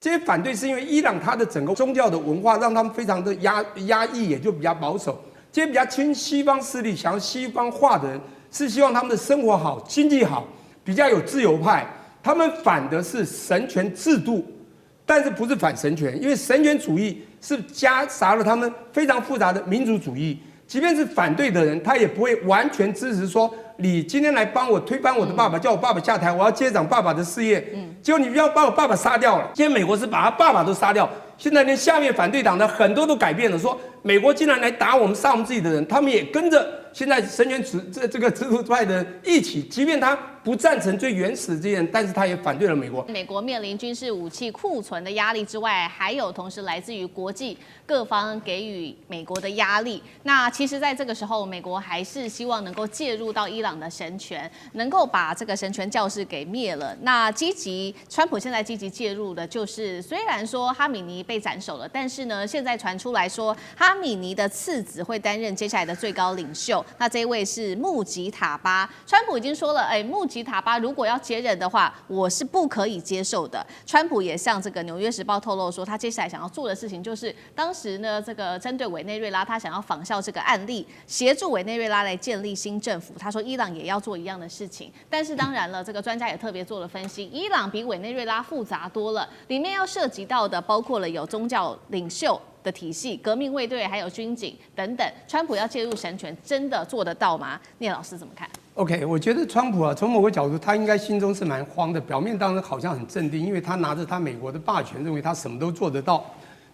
这些反对是因为伊朗它的整个宗教的文化让他们非常的压抑，也就比较保守。这些比较亲西方势力、想要西方化的人，是希望他们的生活好、经济好，比较有自由派。他们反的是神权制度，但是不是反神权，因为神权主义是夹杂了他们非常复杂的民族主义。即便是反对的人，他也不会完全支持说，你今天来帮我推翻我的爸爸，叫我爸爸下台，我要接掌爸爸的事业。结果你不要把我爸爸杀掉了。今天美国是把他爸爸都杀掉，现在连下面反对党的很多都改变了，说美国竟然来打我们、杀我们自己的人，他们也跟着现在神权这个制度派的人一起，即便他不赞成最原始的这些人，但是他也反对了美国。美国面临军事武器库存的压力之外，还有同时来自于国际各方给予美国的压力。那其实，在这个时候，美国还是希望能够介入到伊朗的神权，能够把这个神权教士给灭了。那川普现在积极介入的就是，虽然说哈米尼被斩首了，但是呢，现在传出来说哈米尼的次子会担任接下来的最高领袖。那这一位是穆吉塔巴，川普已经说了，穆吉塔巴如果要接任的话，我是不可以接受的。川普也向这个《纽约时报》透露说，他接下来想要做的事情就是，当时呢，这个针对委内瑞拉，他想要仿效这个案例，协助委内瑞拉来建立新政府。他说，伊朗也要做一样的事情。但是当然了，这个专家也特别做了分析，伊朗比委内瑞拉复杂多了，里面要涉及到的包括了有宗教领袖的体系、革命卫队，还有军警等等。川普要介入神权，真的做得到吗？聂老师怎么看？OK， 我觉得川普啊，从某个角度，他应该心中是蛮慌的。表面当然好像很镇定，因为他拿着他美国的霸权，认为他什么都做得到。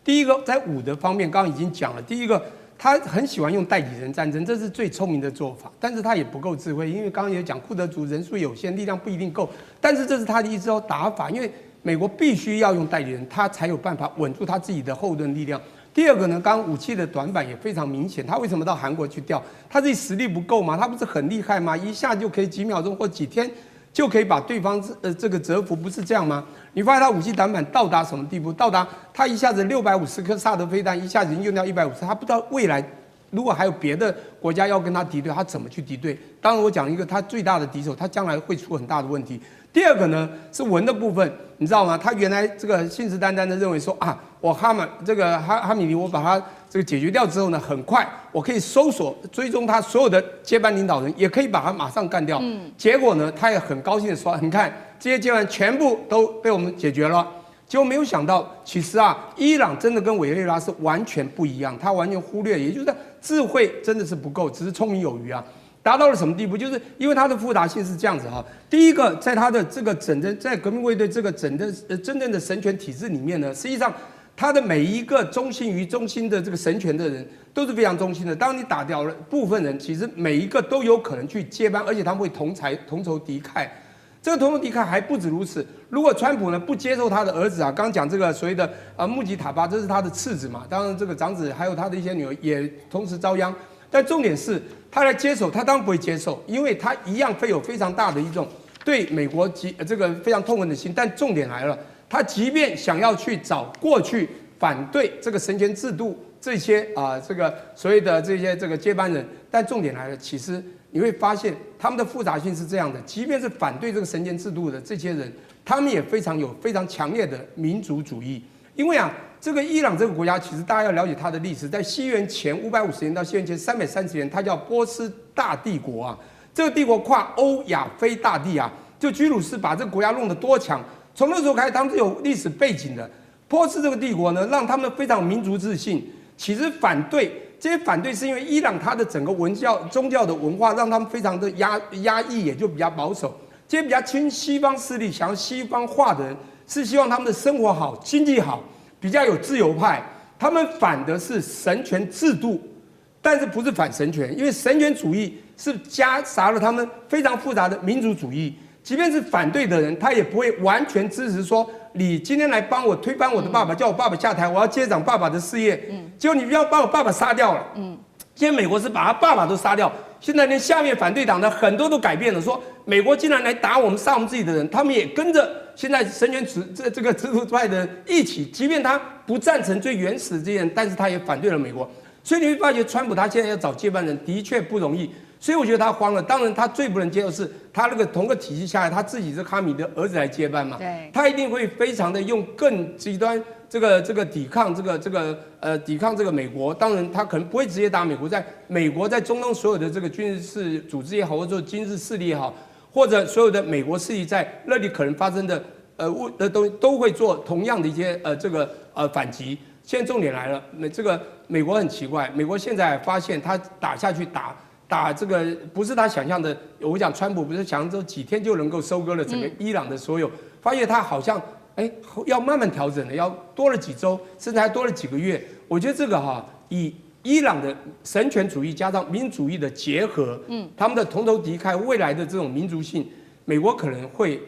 第一个，在武的方面，刚刚已经讲了。第一个，他很喜欢用代理人战争，这是最聪明的做法，但是他也不够智慧，因为刚刚也讲库德族人数有限，力量不一定够。但是这是他的一招打法，因为美国必须要用代理人，他才有办法稳住他自己的后盾力量。第二个呢，刚刚武器的短板也非常明显，他为什么到韩国去调？他自己实力不够吗？他不是很厉害吗？一下就可以几秒钟或几天就可以把对方这个折服，不是这样吗？你发现他武器短板到达什么地步？到达他一下子650颗萨德飞弹，一下子用掉150，他不知道未来如果还有别的国家要跟他敌对，他怎么去敌对？当然，我讲一个他最大的敌手，他将来会出很大的问题。第二个呢是文的部分，你知道吗？他原来这个信誓旦旦的认为说啊，我哈米尼，我把他这个解决掉之后呢，很快我可以搜索追踪他所有的接班领导人，也可以把他马上干掉。结果呢，他也很高兴的说，你看这些接班全部都被我们解决了。结果没有想到，其实啊，伊朗真的跟委内瑞拉是完全不一样，他完全忽略，也就是智慧真的是不够，只是聪明有余啊。达到了什么地步？就是因为它的复杂性是这样子哈。第一个，在它的这个在革命卫队这个真正的神权体制里面呢，实际上它的每一个忠心的这个神权的人都是非常忠心的。当你打掉了部分人，其实每一个都有可能去接班，而且他们会同仇敌忾。这个同仇敌忾还不止如此。如果川普呢不接受他的儿子啊，刚讲这个所谓的穆吉塔巴，这是他的次子嘛，当然这个长子还有他的一些女儿也同时遭殃。但重点是，他来接手，他当然不会接受，因为他一样会有非常大的一种对美国这个非常痛恨的心。但重点来了，他即便想要去找过去反对这个神权制度这些这个所谓的这些这个接班人，但重点来了，其实你会发现他们的复杂性是这样的，即便是反对这个神权制度的这些人，他们也非常强烈的民族主义，因为啊。这个伊朗这个国家，其实大家要了解它的历史，在西元前550年到西元前330年，它叫波斯大帝国啊。这个帝国跨欧亚非大地啊，就居鲁士把这个国家弄得多强。从那时候开始，他们是有历史背景的。波斯这个帝国呢，让他们非常民族自信。其实这些反对是因为伊朗它的整个宗教的文化让他们非常的压抑，也就比较保守。这些比较亲西方势力、想要西方化的人，是希望他们的生活好、经济好。比较有自由派，他们反的是神权制度，但是不是反神权，因为神权主义是夹杂了他们非常复杂的民族主义。即便是反对的人，他也不会完全支持说，你今天来帮我推翻我的爸爸，叫我爸爸下台，我要接掌爸爸的事业。结果你不要把我爸爸杀掉了。今天美国是把他爸爸都杀掉，现在连下面反对党的很多都改变了，说美国竟然来打我们、杀我们自己的人，他们也跟着现在神权这个制度派的人一起，即便他不赞成最原始的这些人，但是他也反对了美国。所以你会发觉，川普他现在要找接班人的确不容易。所以我觉得他慌了。当然，他最不能接受是他那个同个体系下来，他自己是哈米的儿子来接班嘛，对，他一定会非常的用更极端这个抵抗抵抗这个美国。当然，他可能不会直接打美国，在美国在中东所有的这个军事组织也好，或者说军事势力也好，或者所有的美国势力在那里可能发生的东西都会做同样的一些反击。现在重点来了，美国很奇怪，美国现在发现他打下去打这个不是他想象的，我讲川普不是想象中几天就能够收割了整个伊朗的所有，发现他好像要慢慢调整了，要多了几周，甚至还多了几个月。我觉得这个以伊朗的神权主义加上民主义的结合，他们的同仇敌忾，未来的这种民族性，美国可能会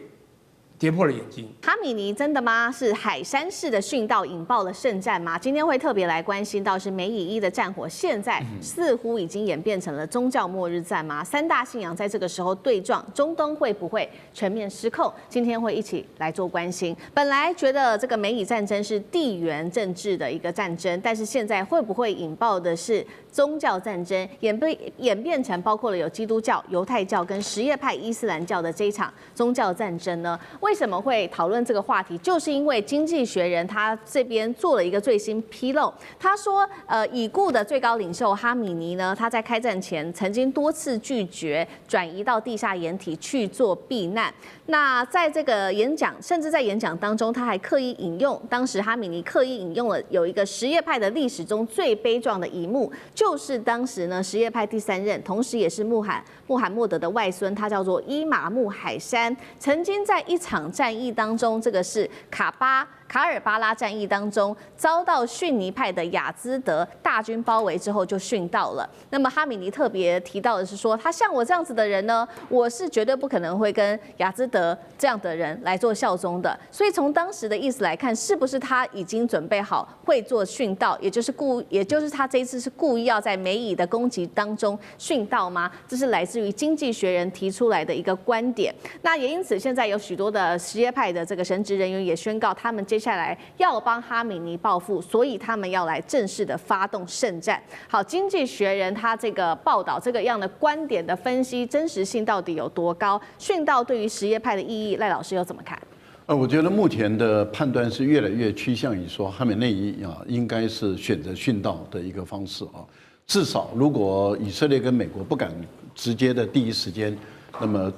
跌破了眼睛。哈米尼真的吗？是海山市的殉道引爆了圣战吗？今天会特别来关心到是美以伊的战火，现在似乎已经演变成了宗教末日战吗？三大信仰在这个时候对撞，中东会不会全面失控？今天会一起来做关心。本来觉得这个美以战争是地缘政治的一个战争，但是现在会不会引爆的是宗教战争，演变成包括了有基督教、犹太教跟什叶派伊斯兰教的这一场宗教战争呢？为什么会讨论这个话题？就是因为《经济学人》他这边做了一个最新披露，他说，已故的最高领袖哈米尼呢，他在开战前曾经多次拒绝转移到地下掩体去做避难。那在这个演讲，甚至在演讲当中，他还刻意引用，当时哈米尼刻意引用了有一个什叶派的历史中最悲壮的一幕，就是当时呢，什叶派第3任，同时也是穆罕默德的外孙，他叫做伊玛目海山，曾经在一场战役当中，这个是卡尔巴拉战役当中，遭到逊尼派的雅兹德大军包围之后就殉道了。那么哈米尼特别提到的是说，他像我这样子的人呢，我是绝对不可能会跟雅兹德这样的人来做效忠的。所以从当时的意思来看，是不是他已经准备好会做殉道，也就是他这一次是故意要在美以的攻击当中殉道吗？这是来自于《经济学人》提出来的一个观点。那也因此，现在有许多的什叶派的这个神职人员也宣告，他们接下来要帮哈米尼报复，所以他们要来正式的发动圣战。好，《经济学人》他这个报道这个样的观点的分析，真实性到底有多高？殉道对于什叶派的意义，赖老师又怎么看？我觉得目前的判断是越来越趋向于说，哈梅内伊应该是选择殉道的一个方式啊。至少如果以色列跟美国不敢直接的第一时间，那么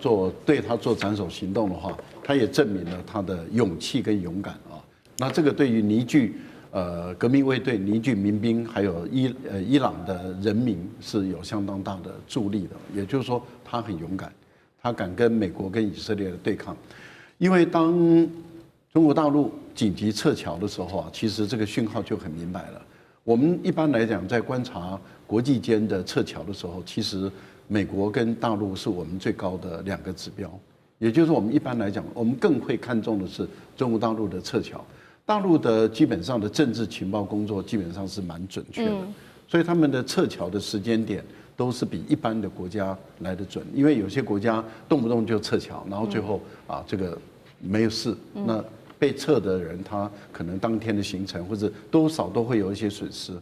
对他做斩首行动的话，他也证明了他的勇气跟勇敢啊。那这个对于凝聚革命卫队、凝聚民兵，还有伊朗的人民是有相当大的助力的。也就是说，他很勇敢，他敢跟美国跟以色列的对抗。因为当中国大陆紧急撤侨的时候其实这个讯号就很明白了。我们一般来讲，在观察国际间的撤侨的时候，其实美国跟大陆是我们最高的2个指标。也就是我们一般来讲，我们更会看重的是中国大陆的撤侨。大陆的基本上的政治情报工作基本上是蛮准确的，所以他们的撤侨的时间点都是比一般的国家来得准。因为有些国家动不动就撤侨，然后最后这个没有事，那被撤的人他可能当天的行程或者多少都会有一些损失。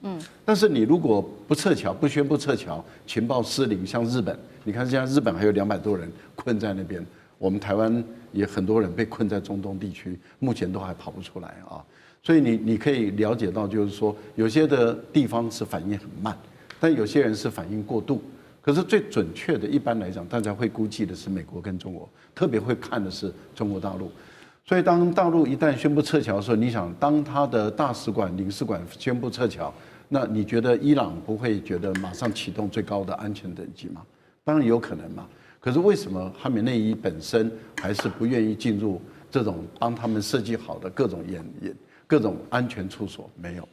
但是你如果不撤侨，不宣布撤侨，情报失灵，像日本，你看现在日本还有200多人困在那边。我们台湾也很多人被困在中东地区，目前都还跑不出来啊。所以你可以了解到，就是说有些的地方是反应很慢，但有些人是反应过度。可是最准确的，一般来讲，大家会估计的是美国跟中国，特别会看的是中国大陆。所以当大陆一旦宣布撤侨的时候，你想，当他的大使馆、领事馆宣布撤侨，那你觉得伊朗不会觉得马上启动最高的安全等级吗？当然有可能嘛。可是为什么哈梅内伊本身还是不愿意进入这种帮他们设计好的各种安全处所？没有，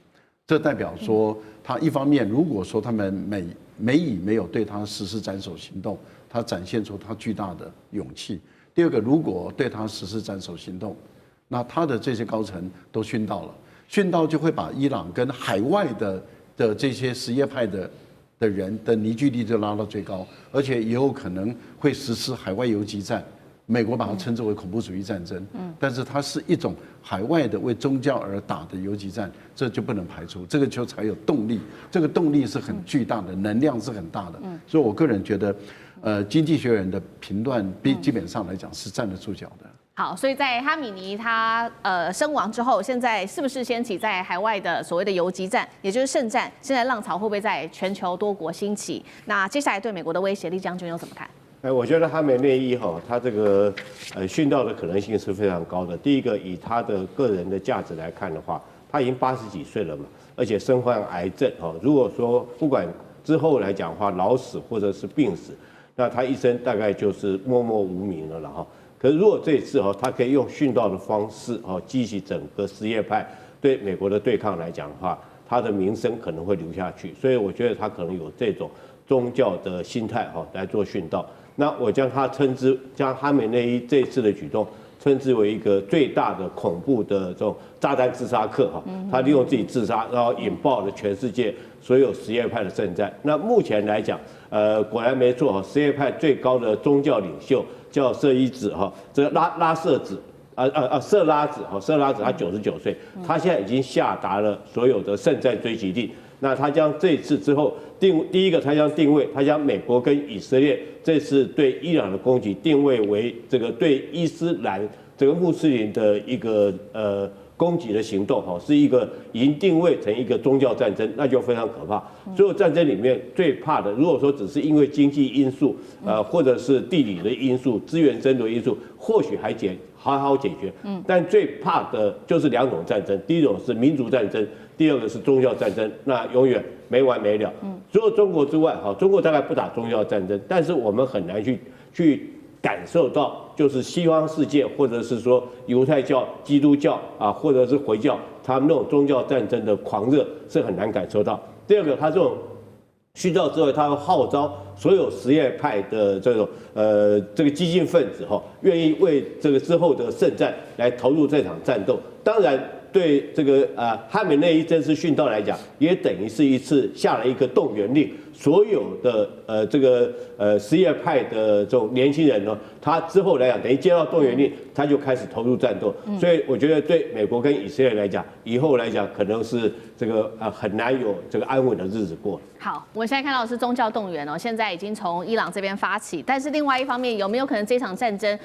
这代表说他一方面，如果说他们美以没有对他实施斩首行动，他展现出他巨大的勇气。第二个，如果对他实施斩首行动，那他的这些高层都殉道了，殉道就会把伊朗跟海外的这些什叶派的人的凝聚力就拉到最高，而且也有可能会实施海外游击战，美国把它称之为恐怖主义战争，但是它是一种海外的为宗教而打的游击战，这就不能排除，这个就才有动力，这个动力是很巨大的，能量是很大的，所以我个人觉得，经济学人的评断基本上来讲是站得住脚的。好，所以在哈米尼他身亡之后，现在是不是掀起在海外的所谓的游击战，也就是圣战？现在浪潮会不会在全球多国兴起？那接下来对美国的威胁，厉将军又怎么看？我觉得哈梅内伊他这个殉道的可能性是非常高的。第一个，以他的个人的价值来看的话，他已经80几岁了嘛，而且身患癌症如果说不管之后来讲的话，老死或者是病死，那他一生大概就是默默无名了哈。可是如果这一次他可以用殉道的方式激起整个什叶派对美国的对抗来讲的话，他的名声可能会留下去。所以我觉得他可能有这种宗教的心态来做殉道。那我将哈梅内伊这次的举动称之为一个最大的恐怖的这种炸弹自杀客他利用自己自杀，然后引爆了全世界所有什叶派的圣战。那目前来讲，果然没错什叶派最高的宗教领袖叫舍伊子这个拉瑟子色拉子他99岁，他现在已经下达了所有的圣战追击令。那他将这一次之后第一个，他将美国跟以色列这次对伊朗的攻击定位为这个对伊斯兰这个穆斯林的一个攻击的行动是一个已经定位成一个宗教战争，那就非常可怕。所有战争里面最怕的，如果说只是因为经济因素或者是地理的因素、资源争夺因素，或许还好解决。但最怕的就是2种战争，第一种是民族战争，第二个是宗教战争，那永远没完没了。除了中国之外，中国大概不打宗教战争，但是我们很难去感受到，就是西方世界或者是说犹太教、基督教或者是回教，他们那种宗教战争的狂热是很难感受到。第二个，他这种殉道之后，他会号召所有什叶派的这种这个激进分子愿意为这个之后的圣战来投入这场战斗。当然，对这个哈梅内伊这次殉道来讲，也等于是一次下了一个动员令，所有的这个什叶派的这种年轻人他之后来讲，等于接到动员令，他就开始投入战斗。所以我觉得对美国跟以色列来讲，以后来讲可能是这个很难有这个安稳的日子过。好，我现在看到的是宗教动员现在已经从伊朗这边发起，但是另外一方面，有没有可能这场战争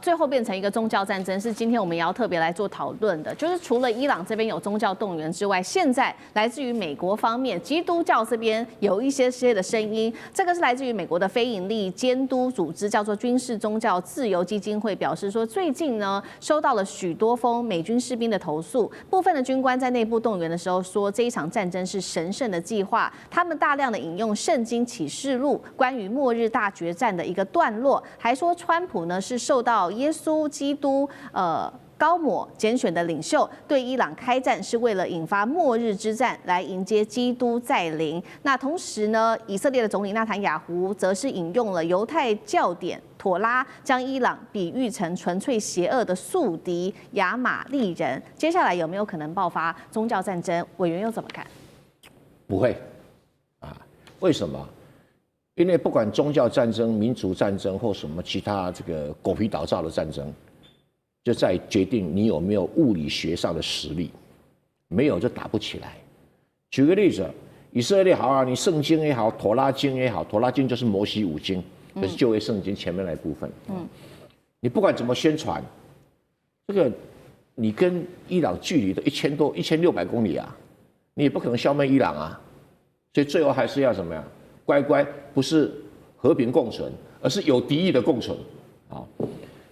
最后变成一个宗教战争？是今天我们也要特别来做讨论的。就是除了伊朗这边有宗教动员之外，现在来自于美国方面，基督教这边有一些的声音。这个是来自于美国的非营利监督组织，叫做军事宗教自由基金会，表示说最近呢收到了许多封美军士兵的投诉，部分的军官在内部动员的时候说这一场战争是神圣的计划，他们大量的引用圣经启示录关于末日大决战的一个段落，还说川普呢是受到耶稣基督高抹拣选的领袖，对伊朗开战是为了引发末日之战，来迎接基督再临。那同时呢，以色列的总理纳坦雅胡则是引用了犹太教典妥拉，将伊朗比喻成纯粹邪恶的宿敌亚玛力人。接下来有没有可能爆发宗教战争？委员又怎么看？不会为什么？因为不管宗教战争、民族战争或什么其他这个狗皮倒灶的战争，就在决定你有没有物理学上的实力，没有就打不起来。举个例子，以色列好你圣经也好，妥拉经也好，妥拉经就是摩西5经，就是旧约圣经前面那一部分。你不管怎么宣传，这个你跟伊朗距离都1600公里啊，你也不可能消灭伊朗啊。所以最后还是要什么呀？乖乖，不是和平共存，而是有敌意的共存。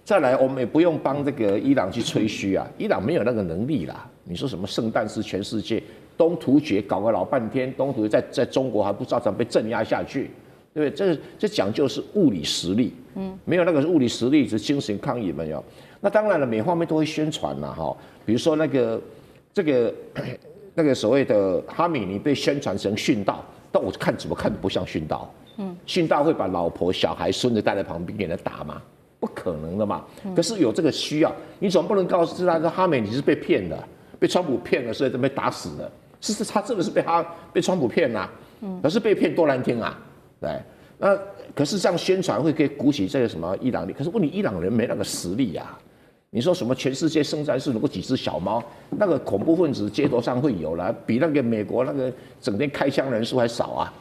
再来，我们也不用帮这个伊朗去吹嘘啊，伊朗没有那个能力啦。你说什么圣诞是全世界东突厥搞个老半天，东突厥在中国还不照常被镇压下去，对不对？这讲究是物理实力，没有那个物理实力，只精神抗议没有。那当然了，每方面都会宣传啦，比如说那个所谓的哈米尼被宣传成殉道，但我怎么看都不像殉道。殉道会把老婆、小孩、孙子带在旁边给人打吗？不可能的嘛。可是有这个需要，你总不能告诉他说哈米尼是被骗的，被川普骗了，所以被打死的。他真的是被川普骗啦，可是被骗多难听啊，对。那可是这样宣传会可以鼓起这个什么伊朗力，可是问题伊朗人没那个实力啊。你说什么全世界圣战士如果几只小猫，那个恐怖分子街头上会有了，比那个美国那个整天开枪人数还少啊。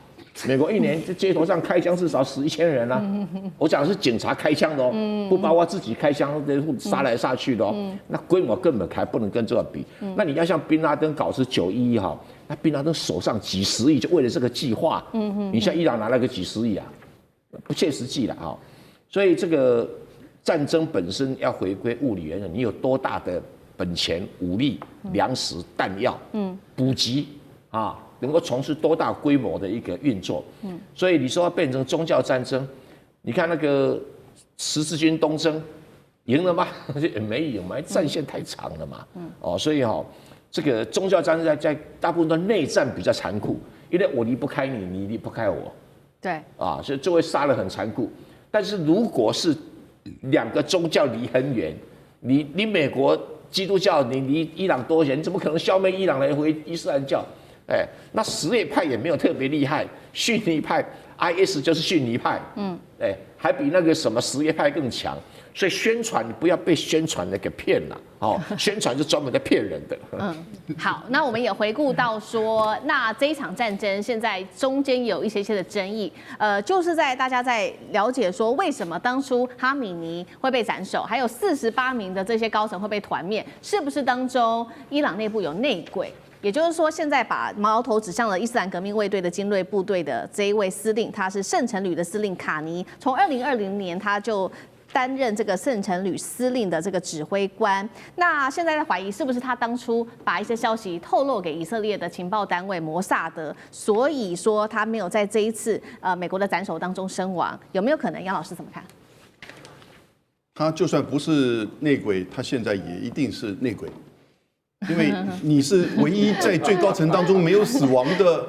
美国一年街头上开枪至少死1000人啊！我讲的是警察开枪的哦，不包括自己开枪杀来杀去的哦。那规模根本还不能跟这个比。那你要像宾拉登搞是911哈，那宾拉登手上几十亿就为了这个计划，你像伊朗拿了个几十亿啊，不切实际了哈。所以这个战争本身要回归物理原则，你有多大的本钱、武力、粮食、弹药，补给啊。能够从事多大规模的一个运作，所以你说要变成宗教战争，你看那个十字军东征赢了吗？也没赢嘛，战线太长了嘛，所以这个宗教战争在大部分的内战比较残酷，因为我离不开你，你离不开我，对，所以就会杀得很残酷。但是如果是2个宗教离很远，你美国基督教你离伊朗多远，你怎么可能消灭伊朗来回伊斯兰教？那什叶派也没有特别厉害，逊尼派 IS 就是逊尼派，还比那个什么什叶派更强。所以宣传你不要被宣传的给骗了，宣传是专门在骗人的。好，那我们也回顾到说，那这一场战争现在中间有一些的争议，就是在大家在了解说为什么当初哈米尼会被斩首，还有48名的这些高层会被团灭，是不是当中伊朗内部有内鬼？也就是说，现在把矛头指向了伊斯兰革命卫队的精锐部队的这一位司令，他是圣城旅的司令卡尼，从2020年他就担任这个圣城旅司令的这个指挥官。那现在在怀疑是不是他当初把一些消息透露给以色列的情报单位摩萨德，所以说他没有在这一次美国的斩首当中身亡，有没有可能？杨老师怎么看？他就算不是内鬼，他现在也一定是内鬼。因为你是唯一在最高层当中没有死亡的，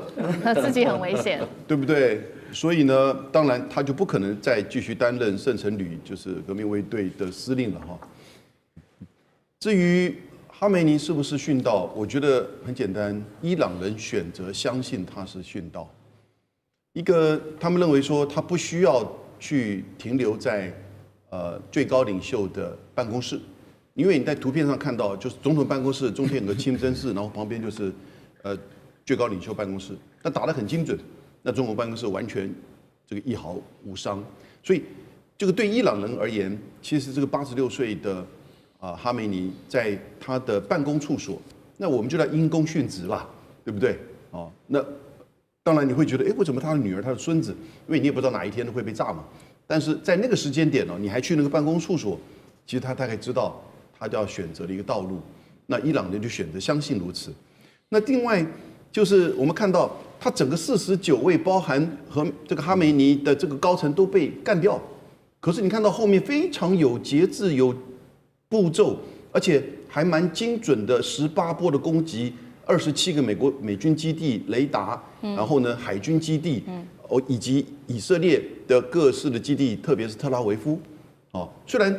自己很危险，对不对？所以呢，当然他就不可能再继续担任圣城旅就是革命卫队的司令了哈。至于哈梅尼是不是殉道，我觉得很简单，伊朗人选择相信他是殉道。一个他们认为说他不需要去停留在最高领袖的办公室。因为你在图片上看到，就是总统办公室中间有个清真寺，然后旁边就是最高领袖办公室，那打得很精准。那中国办公室完全这个一毫无伤，所以这个对伊朗人而言，其实这个86岁的哈梅尼在他的办公处所，那我们就叫因公殉职啦，对不对？那当然你会觉得，为什么他的女儿、他的孙子？因为你也不知道哪一天会被炸嘛。但是在那个时间点你还去那个办公处所，其实他大概知道。他就要选择的一个道路，那伊朗人就选择相信如此。那另外就是我们看到，他整个49位，包含和这个哈梅尼的这个高层都被干掉。可是你看到后面非常有节制、有步骤，而且还蛮精准的18波的攻击，27个美军基地、雷达，然后呢海军基地，以及以色列的各式的基地，特别是特拉维夫。虽然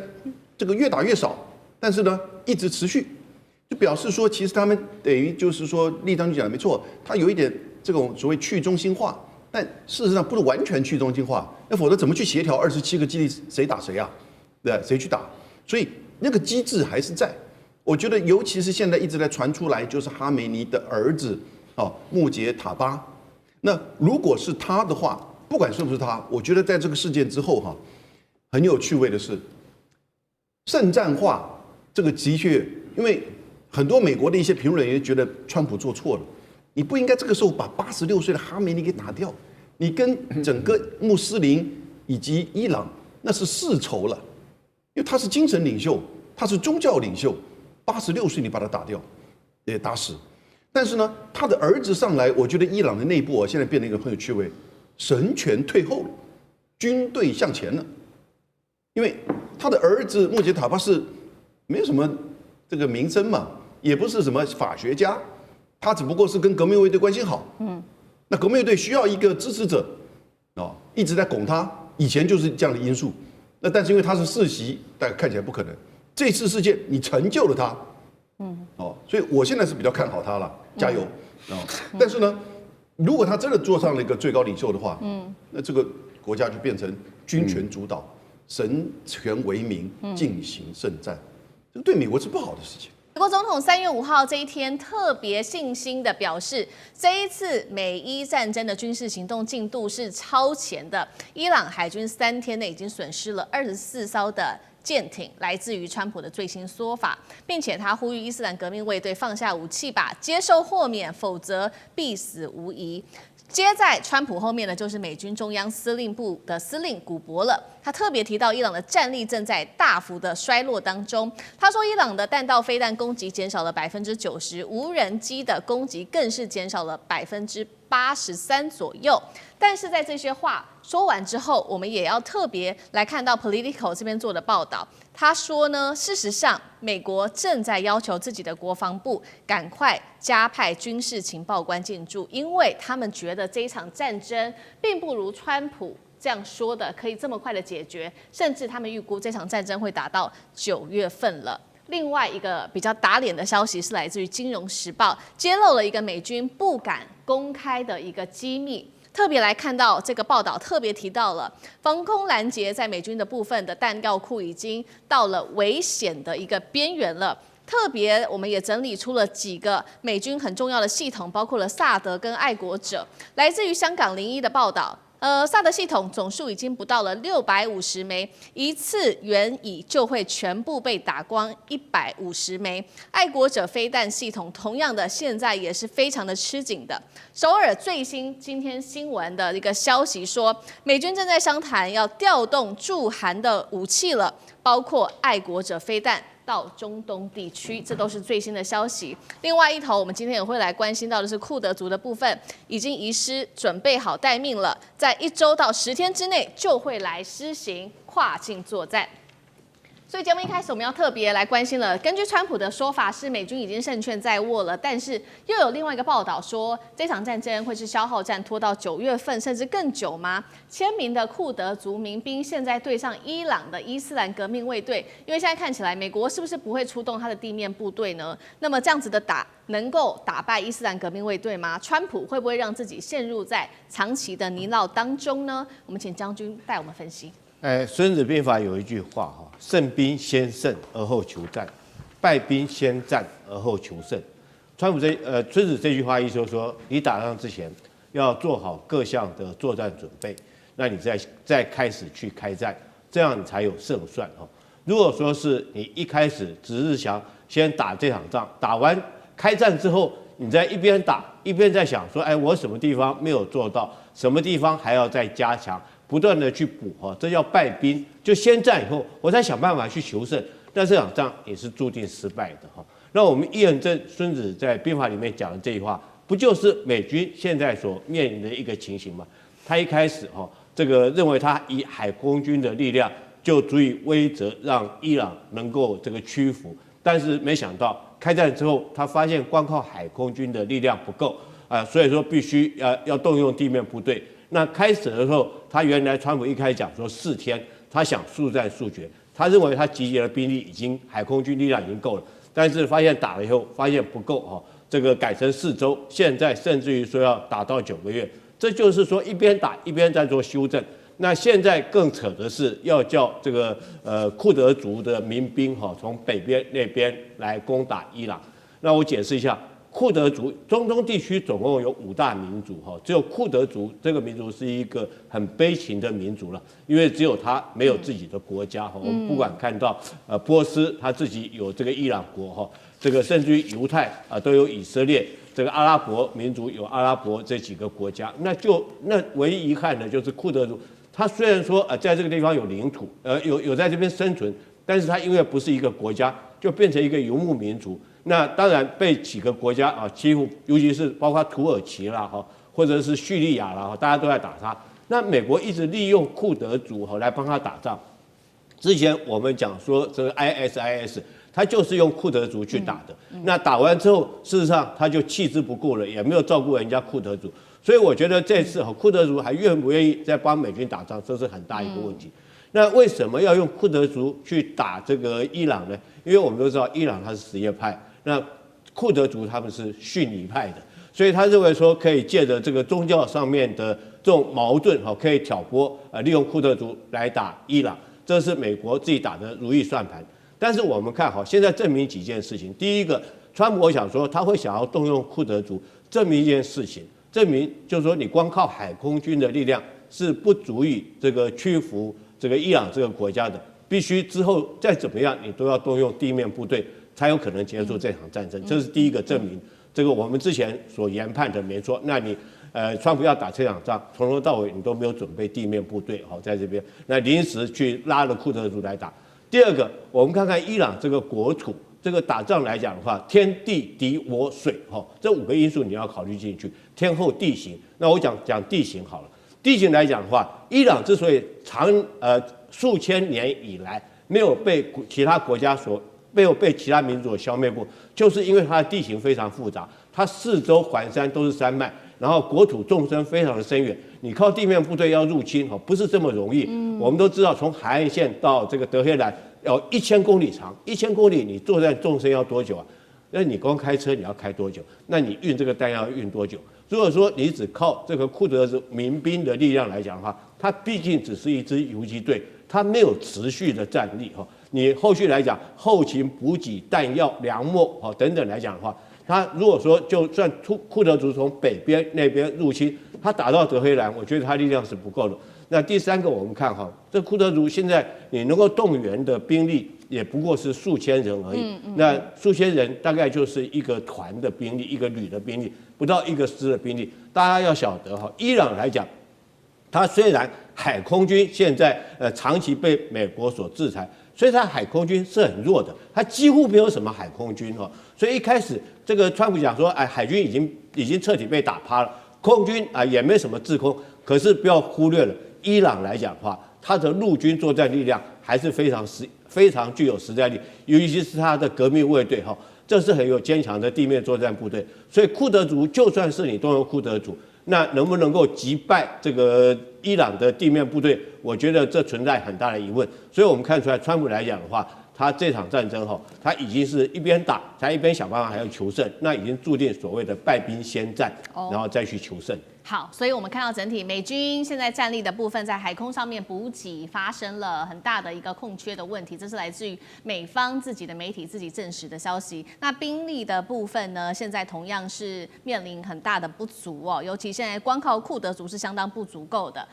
这个越打越少。但是呢，一直持续，就表示说，其实他们等于就是说，立章就讲的没错，他有一点这种所谓去中心化，但事实上不是完全去中心化，那否则怎么去协调27个基地谁打谁啊？对，谁去打？所以那个机制还是在。我觉得，尤其是现在一直在传出来，就是哈梅尼的儿子穆杰塔巴。那如果是他的话，不管是不是他，我觉得在这个事件之后很有趣味的是，圣战化。这个的确，因为很多美国的一些评论员觉得川普做错了，你不应该这个时候把86岁的哈梅尼给打掉，你跟整个穆斯林以及伊朗那是世仇了，因为他是精神领袖，他是宗教领袖，86岁你把他打掉，也打死。但是呢，他的儿子上来，我觉得伊朗的内部现在变成一个很有趣味，神权退后了，军队向前了，因为他的儿子穆杰塔巴是。没有什么这个名声嘛，也不是什么法学家，他只不过是跟革命卫队关系好。那革命卫队需要一个支持者，一直在拱他。以前就是这样的因素。那但是因为他是世袭，但看起来不可能。这次事件你成就了他，所以我现在是比较看好他了，加油。但是呢，如果他真的坐上了一个最高领袖的话，那这个国家就变成军权主导、神权为名进行圣战，这对美国是不好的事情。美国总统3月5号这一天特别信心的表示，这一次美伊战争的军事行动进度是超前的。伊朗海军3天内已经损失了24艘的舰艇，来自于川普的最新说法，并且他呼吁伊斯兰革命卫队放下武器吧，接受豁免，否则必死无疑。接在川普后面的就是美军中央司令部的司令古博了。他特别提到，伊朗的战力正在大幅的衰落当中。他说，伊朗的弹道飞弹攻击减少了90%，无人机的攻击更是减少了83%左右。但是在这些话说完之后，我们也要特别来看到 Politico 这边做的报道。他说呢，事实上，美国正在要求自己的国防部赶快加派军事情报官进驻，因为他们觉得这一场战争并不如川普这样说的可以这么快的解决，甚至他们预估这场战争会打到9月份了。另外一个比较打脸的消息是来自于《金融时报》，揭露了一个美军不敢公开的一个机密。特别来看到这个报道，特别提到了防空拦截在美军的部分的弹药库已经到了危险的一个边缘了。特别我们也整理出了几个美军很重要的系统，包括了萨德跟爱国者。来自于香港01的报道。萨德系统总数已经不到了650枚，一次援引就会全部被打光150枚。爱国者飞弹系统同样的，现在也是非常的吃紧的。首尔最新今天新闻的一个消息说，美军正在商谈要调动驻韩的武器了，包括爱国者飞弹到中东地区，这都是最新的消息。另外一头，我们今天也会来关心到的是库德族的部分，已经移师准备好待命了，在1周到10天之内就会来施行跨境作战。所以节目一开始我们要特别来关心了。根据川普的说法是美军已经胜券在握了，但是又有另外一个报道说这场战争会是消耗战，拖到9月份甚至更久吗？千名的库德族民兵现在对上伊朗的伊斯兰革命卫队，因为现在看起来美国是不是不会出动他的地面部队呢？那么这样子的能够打败伊斯兰革命卫队吗？川普会不会让自己陷入在长期的泥淖当中呢？我们请将军带我们分析。孙子兵法有一句话哈，胜兵先胜而后求战，败兵先战而后求胜。孙子这句话意思就是说，你打仗之前要做好各项的作战准备，那你再开始去开战，这样你才有胜算哈。如果说是你一开始只是想先打这场仗，打完开战之后，你在一边打一边在想说，哎，我什么地方没有做到，什么地方还要再加强。不断的去补哈，这叫败兵。就先战以后，我再想办法去求胜，但这场仗也是注定失败的哈。那我们验证孙子在兵法里面讲的这句话，不就是美军现在所面临的一个情形吗？他一开始哈，这个认为他以海空军的力量就足以威慑让伊朗能够这个屈服，但是没想到开战之后，他发现光靠海空军的力量不够啊，所以说必须要动用地面部队。那开始的时候，川普一开始讲说4天，他想速战速决，他认为他集结的兵力海空军力量已经够了，但是发现打了以后发现不够哈，这个改成4周，现在甚至于说要打到9个月，这就是说一边打一边在做修正。那现在更扯的是要叫这个库德族的民兵哈从北边那边来攻打伊朗。那我解释一下。库德族，中东地区总共有5大民族哈，只有库德族这个民族是一个很悲情的民族了，因为只有他没有自己的国家哈。我们不管看到波斯他自己有这个伊朗国哈，这个甚至于犹太都有以色列，这个阿拉伯民族有阿拉伯这几个国家，那唯一遗憾的就是库德族，他虽然说在这个地方有领土，有在这边生存，但是他因为不是一个国家，就变成一个游牧民族。那当然被几个国家欺负，尤其是包括土耳其啦或者是叙利亚啦大家都在打他。那美国一直利用库德族来帮他打仗。之前我们讲说这个 ISIS， 他就是用库德族去打的。那打完之后，事实上他就弃之不顾了，也没有照顾人家库德族。所以我觉得这次库德族还愿不愿意再帮美军打仗，这是很大一个问题。那为什么要用库德族去打这个伊朗呢？因为我们都知道伊朗它是什叶派。那库德族他们是逊尼派的，所以他认为说可以借着这个宗教上面的这种矛盾，可以挑拨，利用库德族来打伊朗，这是美国自己打的如意算盘。但是我们看现在证明几件事情。第一个，川普我想说他会想要动用库德族，证明一件事情，证明就是说你光靠海空军的力量是不足以这个屈服这个伊朗这个国家的，必须之后再怎么样，你都要动用地面部队，才有可能结束这场战争。这是第一个证明。这个我们之前所研判的没错，那你川普要打这场仗，从头到尾你都没有准备地面部队，在这边，那临时去拉了库德族来打。第二个，我们看看伊朗这个国土，这个打仗来讲的话，天地敌我水，这5个因素你要考虑进去，天候地形。那我讲地形好了，地形来讲的话，伊朗之所以数千年以来没有被其他国家没有被其他民族所消灭过，就是因为它的地形非常复杂，它四周环山都是山脉，然后国土纵深非常的深远，你靠地面部队要入侵不是这么容易。我们都知道，从海岸线到这个德黑兰要1000公里长，1000公里你作战纵深要多久啊？那你光开车你要开多久？那你运这个弹药要运多久？如果说你只靠这个库德族民兵的力量来讲的话，它毕竟只是一支游击队，它没有持续的战力你后续来讲，后勤补给、弹药、粮秣等等来讲的话，他如果说就算库德族从北边那边入侵，他打到德黑兰，我觉得他力量是不够的。那第三个，我们看这库德族现在你能够动员的兵力也不过是数千人而已。那数千人大概就是一个团的兵力，一个旅的兵力，不到一个师的兵力。大家要晓得伊朗来讲，它虽然海空军现在长期被美国所制裁。所以它海空军是很弱的，它几乎没有什么海空军所以一开始这个川普讲说，海军已经彻底被打趴了，空军也没什么制空。可是不要忽略了，伊朗来讲的话，它的陆军作战力量还是非常具有实战力，尤其是它的革命卫队这是很有坚强的地面作战部队。所以库德族就算是你动用库德族，那能不能够击败这个伊朗的地面部队？我觉得这存在很大的疑问。所以我们看出来，川普来讲的话，他这场战争他已经是一边打，他一边想办法还要求胜，那已经注定所谓的败兵先战，然后再去求胜。好，所以我们看到整体美军现在战力的部分，在海空上面补给发生了很大的一个空缺的问题，这是来自于美方自己的媒体自己证实的消息。那兵力的部分呢，现在同样是面临很大的不足尤其现在光靠库德族是相当不足够的。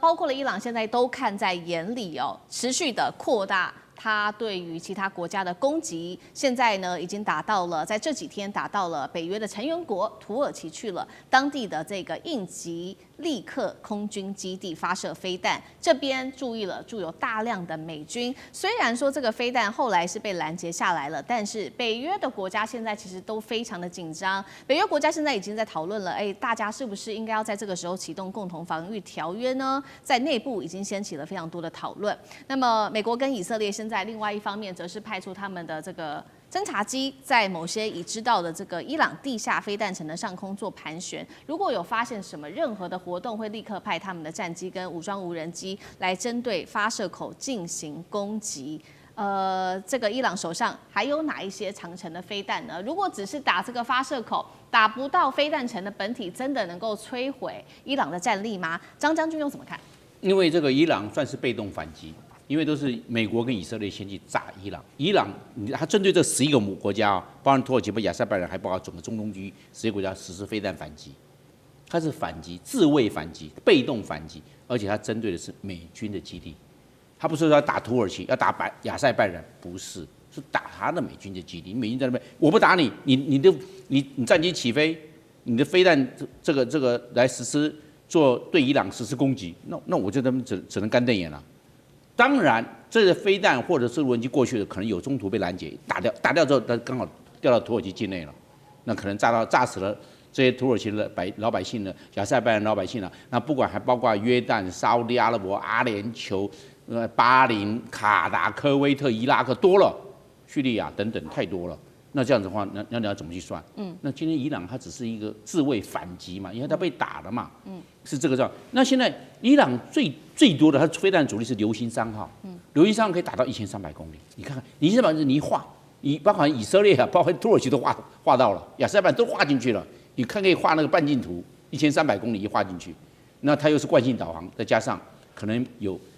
包括了伊朗现在都看在眼里持续的扩大。它对于其他国家的攻击，现在呢已经打到了，在这几天打到了北约的成员国土耳其去了，当地的这个应急立刻空军基地发射飞弹，这边驻有大量的美军。虽然说这个飞弹后来是被拦截下来了，但是北约的国家现在其实都非常的紧张。北约国家现在已经在讨论了，大家是不是应该要在这个时候启动共同防御条约呢？在内部已经掀起了非常多的讨论。那么美国跟以色列现在另外一方面则是派出他们的这个侦察机在某些已知道的这个伊朗地下飞弹城的上空做盘旋，如果有发现什么任何的活动，会立刻派他们的战机跟武装无人机来针对发射口进行攻击。这个伊朗手上还有哪一些长程的飞弹呢？如果只是打这个发射口，打不到飞弹城的本体，真的能够摧毁伊朗的战力吗？张将军又怎么看？因为这个伊朗算是被动反击。因为都是美国跟以色列先去炸伊朗，伊朗他针对这11个母国家包含土耳其、亚塞拜然，还包括整个中东区11个国家实施飞弹反击，它是反击、自卫反击、被动反击，而且它针对的是美军的基地，他不是说要打土耳其、要打亚塞拜然，不是，是打他的美军的基地。美军在那边，我不打你，你战机起飞，你的飞弹这个来实施对伊朗实施攻击，那我就他们只能干瞪眼了。当然，这个飞弹或者是无人机过去的，可能有中途被拦截，打掉之后，它刚好掉到土耳其境内了，那可能炸死了这些土耳其的老百姓呢，亚塞拜然老百姓了。那不管还包括约旦、沙烏地阿拉伯、阿联酋、巴林、卡达、科威特、伊拉克多了，叙利亚等等太多了。那这样子的话，那你要怎么去算？那今天伊朗它只是一个自卫反击嘛，因为它被打了嘛，是这个状。那现在伊朗最多的它飞弹主力是流星3号，流星3号可以打到1300公里。你看看，你这把你一画，包括以色列啊，包括土耳其都画到了，亚塞拜然都画进去了，你可以画那个半径图，1300公里一画进去，那它又是惯性导航，再加上可能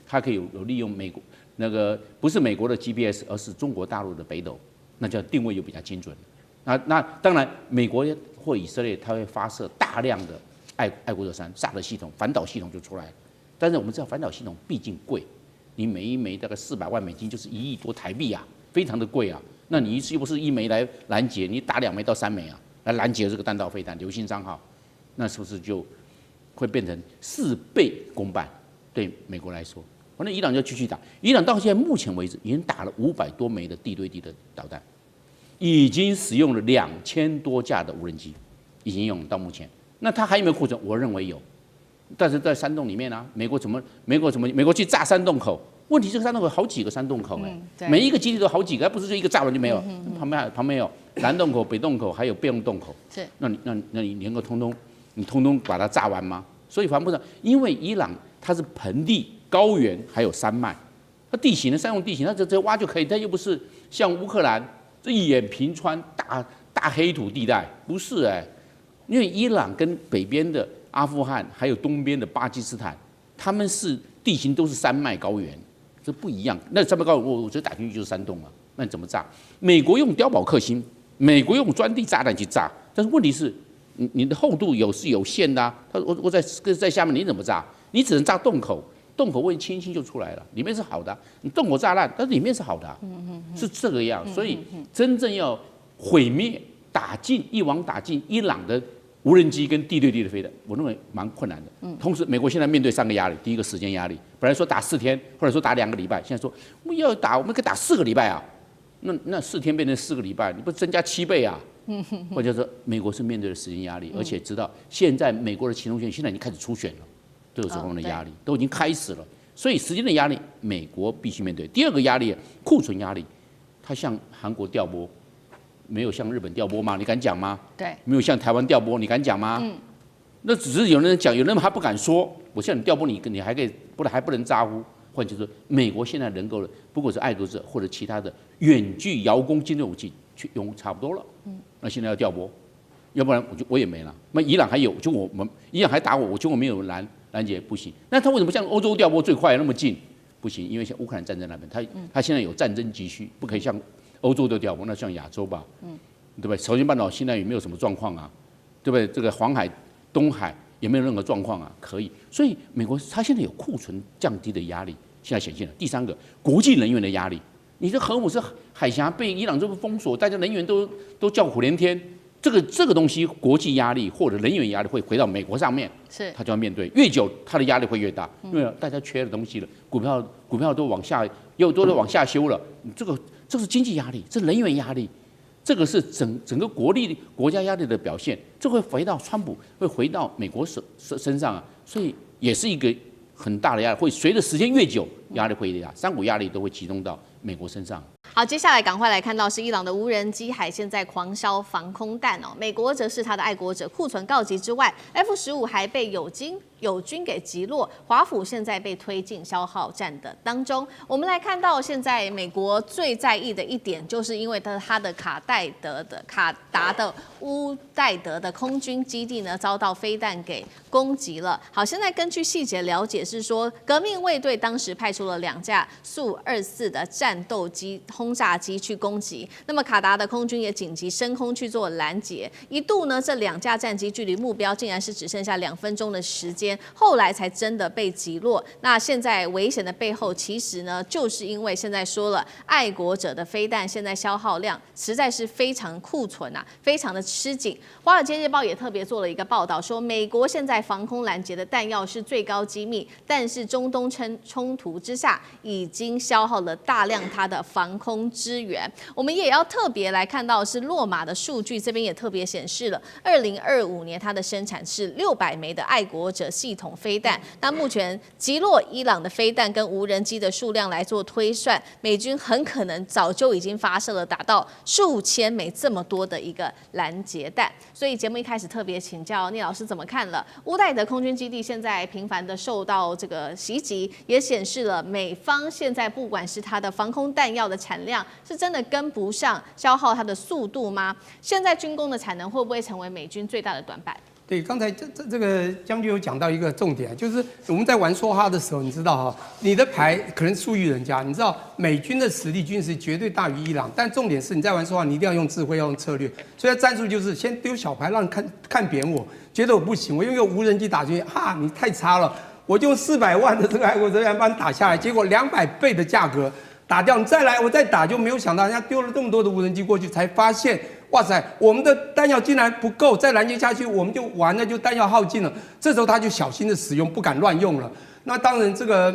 它可以有利用美国那个不是美国的 GPS， 而是中国大陆的北斗，那叫定位又比较精准。那当然，美国或以色列它会发射大量的爱国者3炸的系统，反导系统就出来了。但是我们知道反导系统毕竟贵，你每一枚大概400万美金，就是1亿多台币啊，非常的贵啊。那你一次又不是1枚来拦截，你打2枚到3枚啊，来拦截这个弹道飞弹流星3号，那是不是就会变成4倍公办？对美国来说，反正伊朗就继续打。伊朗到现在目前为止已经打了500多枚的地对地的导弹，已经使用了2000多架的无人机，已经用到目前。那它还有没有库存？我认为有。但是在山洞里面啊，美国去炸山洞口？问题这个山洞口好几个山洞口每一个基地都好几个，不是就一个炸完就没有。旁边有南洞口、北洞口，还有备用洞口。是。那你能够通通把它炸完吗？所以防不上，因为伊朗它是盆地、高原还有山脉，它地形的山用地形，它直接挖就可以，它又不是像乌克兰这一眼平川大黑土地带，不是因为伊朗跟北边的阿富汗还有东边的巴基斯坦，他们是地形都是山脉高原，这不一样。那山脉高原，我直接打进去就是山洞了，那你怎么炸？美国用碉堡克星，美国用钻地炸弹去炸，但是问题是，你的厚度是有限的啊。我在下面你怎么炸？你只能炸洞口，洞口会轻轻就出来了，里面是好的。你洞口炸烂，但是里面是好的啊，是这个样。所以真正要毁灭、一网打尽伊朗的无人机跟地对地的飞弹，我认为蛮困难的。同时，美国现在面对3个压力：第一个时间压力，本来说打4天，或者说打2个礼拜，现在说我们可以打4个礼拜啊。那4天变成4个礼拜，你不增加7倍啊？或者说，美国是面对的时间压力，而且知道现在美国的其中选现在已经开始初选了，都有这方面的压力，都已经开始了。所以时间的压力，美国必须面对。第二个压力，库存压力，它向韩国调拨。没有向日本调拨吗？你敢讲吗？对，没有向台湾调拨，你敢讲吗？那只是有人讲，有人还不敢说。我向你调拨你还可以，还不能咋呼。换句话说，美国现在能够，不管是爱国者或者其他的远距遥攻精锐武器，去用差不多了。那现在要调拨，要不然我也没了。那伊朗还有，伊朗还打我没有拦截，不行。那他为什么向欧洲调拨最快那么近？不行，因为像乌克兰战争那边，他现在有战争急需，不可以像欧洲的调拨，那像亚洲吧，对不对？朝鲜半岛现在有没有什么状况啊？对不对？这个黄海、东海有没有任何状况啊？可以，所以美国它现在有库存降低的压力，现在显现了。第3个，国际能源的压力，你的核武是海峡被伊朗这个封锁，大家能源都叫苦连天。这个东西，国际压力或者能源压力会回到美国上面，它就要面对。越久，它的压力会越大，因为大家缺的东西了，股票都往下，都往下修了，这是经济压力，这是能源压力，这个是整个国家压力的表现，这会回到川普，会回到美国身上啊，所以也是一个很大的压力，会随着时间越久，压力会越大，3股压力都会集中到美国身上。好，接下来赶快来看到是伊朗的无人机海现在狂销防空弹哦，美国则是他的爱国者库存告急之外 ，F-15还被友军给击落，华府现在被推进消耗战的当中。我们来看到现在美国最在意的一点，就是因为它的卡达的乌代德的空军基地呢遭到飞弹给攻击了。好，现在根据细节了解是说，革命卫队当时派出了2架苏-24的战斗机。轰炸机去攻击，那么卡达的空军也紧急升空去做拦截，一度呢这2架战机距离目标竟然是只剩下2分钟的时间，后来才真的被击落。那现在危险的背后，其实呢就是因为现在说了，爱国者的飞弹现在消耗量实在是非常库存啊，非常的吃紧。华尔街日报也特别做了一个报道，说美国现在防空拦截的弹药是最高机密，但是中东冲突之下，已经消耗了大量它的防空支援。我们也要特别来看到是洛马的数据，这边也特别显示了2025年它的生产是600枚的爱国者系统飞弹。那目前击落伊朗的飞弹跟无人机的数量来做推算，美军很可能早就已经发射了达到数千枚这么多的一个拦结弹。所以节目一开始特别请教聂老师怎么看了乌代德空军基地现在频繁的受到这个袭击，也显示了美方现在不管是它的防空弹药的产量是真的跟不上消耗它的速度吗？现在军工的产能会不会成为美军最大的短板？对，刚才这个将军有讲到一个重点，就是我们在玩梭哈的时候，你知道哈，你的牌可能输于人家，你知道美军的实力军事绝对大于伊朗，但重点是你在玩梭哈，你一定要用智慧，要用策略，所以战术就是先丢小牌，让你看扁我，觉得我不行，我用一个无人机打进去，哈，你太差了，我就用400万的这个爱国者员把你打下来，结果200倍的价格打掉，你再来我再打，就没有想到人家丢了这么多的无人机过去，才发现。哇塞，我们的弹药竟然不够，再拦截下去我们就完了，就弹药耗尽了。这时候他就小心的使用，不敢乱用了。那当然，这个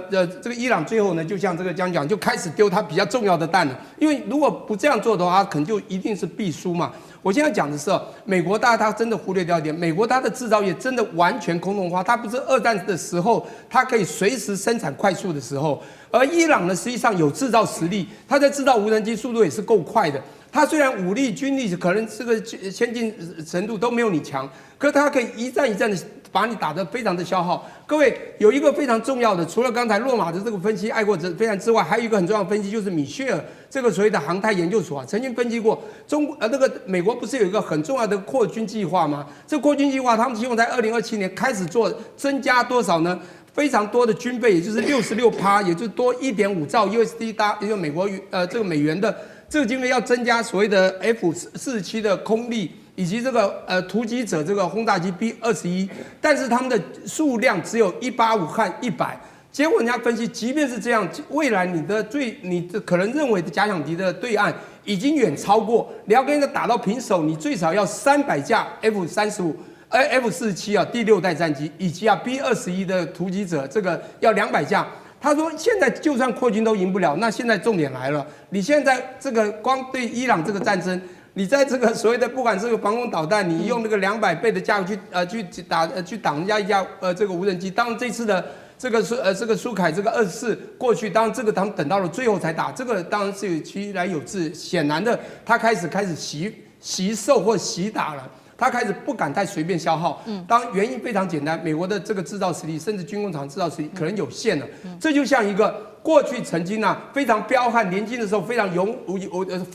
伊朗最后呢，就像这个讲，就开始丢他比较重要的弹了。因为如果不这样做的话，可能就一定是必输嘛。我现在讲的是，美国他真的忽略掉一点，美国它的制造业真的完全空洞化，它不是2战的时候，它可以随时生产快速的时候，而伊朗呢，实际上有制造实力，它在制造无人机速度也是够快的。它虽然武力、军力可能这个先进程度都没有你强，可是它可以一战一战的把你打得非常的消耗。各位有一个非常重要的，除了刚才洛马的这个分析爱国者非常之外，还有一个很重要的分析就是米歇尔这个所谓的航太研究所曾经分析过那个美国不是有一个很重要的扩军计划吗？这扩军计划他们希望在2027年开始做，增加多少呢？非常多的军费，也就是66%，也就是多1.5兆 USD 也就是美国这个美元的。这个经费要增加所谓的 F-47的空力，以及这个突击者这个轰炸机 B-21，但是他们的数量只有185和100。结果人家分析，即便是这样，未来你可能认为的假想敌的对岸已经远超过，你要跟人家打到平手，你最少要300架 F-47第6代战机，以及B-21的突击者，这个要200架。他说：“现在就算扩军都赢不了，那现在重点来了。你现在这个光对伊朗这个战争，你在这个所谓的不管这个防空导弹，你用那个200倍的价格去挡人家一架这个无人机。当然这次的这个苏凯这个24过去，当然这个他们等到了最后才打，这个当然是其来有自。显然的，他开始习售或习打了。”他开始不敢太随便消耗，当然原因非常简单，美国的这个制造实力，甚至军工厂制造实力可能有限了。这就像一个过去曾经非常彪悍，年轻的时候非常